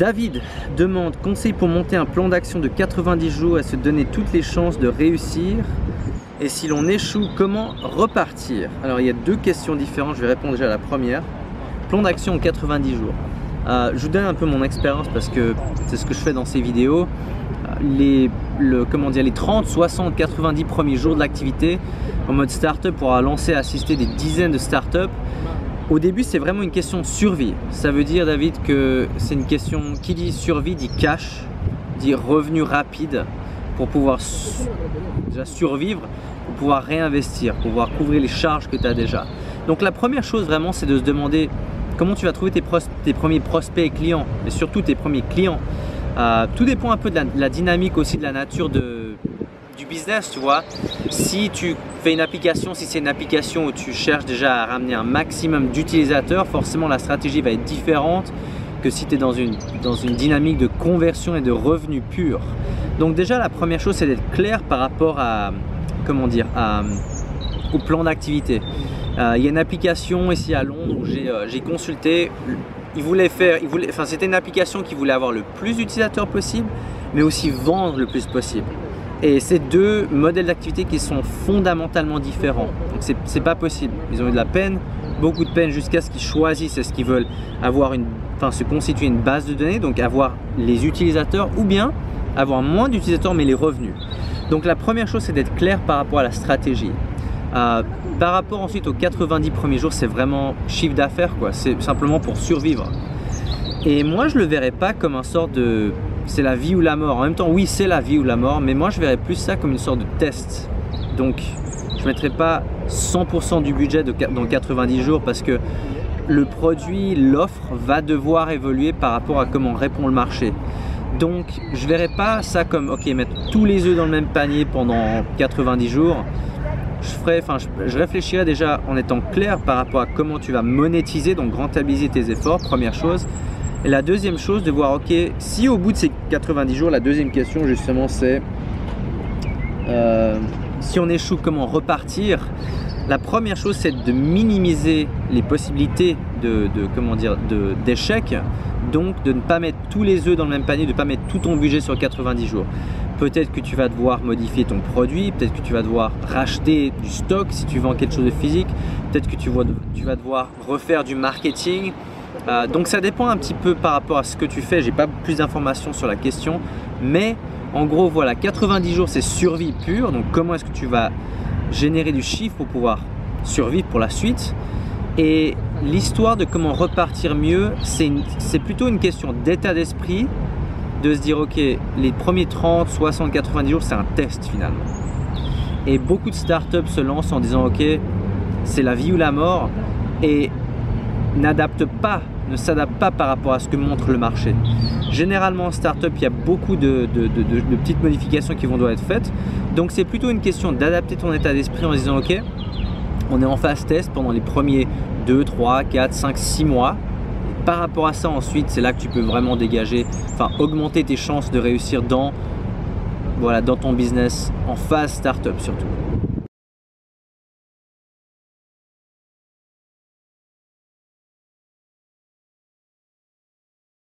David demande conseil pour monter un plan d'action de 90 jours et se donner toutes les chances de réussir. Et si l'on échoue, comment repartir? Alors il y a deux questions différentes, je vais répondre déjà à la première. Plan d'action en 90 jours. Je vous donne un peu mon expérience parce que c'est ce que je fais dans ces vidéos. Les 30, 60, 90 premiers jours de l'activité en mode startup pour lancer, assister des dizaines de startups. Au début, c'est vraiment une question de survie. Ça veut dire, David, que c'est une question qui dit survie, dit cash, dit revenu rapide pour pouvoir déjà survivre, pour pouvoir réinvestir, pour pouvoir couvrir les charges que tu as déjà. Donc la première chose vraiment, c'est de se demander comment tu vas trouver tes premiers prospects et clients, et surtout tes premiers clients. Tout dépend un peu de la dynamique aussi, de la nature du business, tu vois. Si tu fais une application, si c'est une application où tu cherches déjà à ramener un maximum d'utilisateurs, forcément la stratégie va être différente que si tu es dans une dynamique de conversion et de revenus purs. Donc déjà la première chose, c'est d'être clair par rapport à, au plan d'activité. Il y a une application ici à Londres où j'ai consulté. C'était une application qui voulait avoir le plus d'utilisateurs possible, mais aussi vendre le plus possible. Et c'est deux modèles d'activité qui sont fondamentalement différents. Donc c'est pas possible. Ils ont eu de la peine, beaucoup de peine, jusqu'à ce qu'ils choisissent est-ce qu'ils veulent avoir se constituer une base de données, donc avoir les utilisateurs, ou bien avoir moins d'utilisateurs mais les revenus. Donc la première chose, c'est d'être clair par rapport à la stratégie. Par rapport ensuite aux 90 premiers jours, c'est vraiment chiffre d'affaires, quoi. C'est simplement pour survivre. Et moi, je le verrais pas comme un sort de c'est la vie ou la mort. En même temps, oui, c'est la vie ou la mort, mais moi, je verrais plus ça comme une sorte de test. Donc, je mettrais pas 100% du budget dans 90 jours parce que le produit, l'offre va devoir évoluer par rapport à comment répond le marché. Donc, je verrais pas ça comme ok, mettre tous les œufs dans le même panier pendant 90 jours. Je réfléchirais déjà en étant clair par rapport à comment tu vas monétiser, donc rentabiliser tes efforts, première chose. Et la deuxième chose, de voir, ok, si au bout de ces 90 jours, la deuxième question justement c'est si on échoue, comment repartir? La première chose, c'est de minimiser les possibilités d'échec, donc de ne pas mettre tous les œufs dans le même panier, de ne pas mettre tout ton budget sur 90 jours. Peut-être que tu vas devoir modifier ton produit, peut-être que tu vas devoir racheter du stock si tu vends quelque chose de physique, peut-être que tu vas devoir refaire du marketing. Donc ça dépend un petit peu par rapport à ce que tu fais. J'ai pas plus d'informations sur la question, mais en gros voilà, 90 jours c'est survie pure. Donc comment est-ce que tu vas générer du chiffre pour pouvoir survivre pour la suite? Et l'histoire de comment repartir mieux, c'est plutôt une question d'état d'esprit, de se dire ok, les premiers 30, 60, 90 jours c'est un test finalement. Et beaucoup de startups se lancent en disant ok, c'est la vie ou la mort, et ne s'adaptent pas par rapport à ce que montre le marché. Généralement en startup, il y a beaucoup de petites modifications qui vont devoir être faites. Donc c'est plutôt une question d'adapter ton état d'esprit en se disant ok, on est en phase test pendant les premiers 2, 3, 4, 5, 6 mois. Et par rapport à ça ensuite, c'est là que tu peux vraiment augmenter tes chances de réussir dans ton business en phase startup surtout.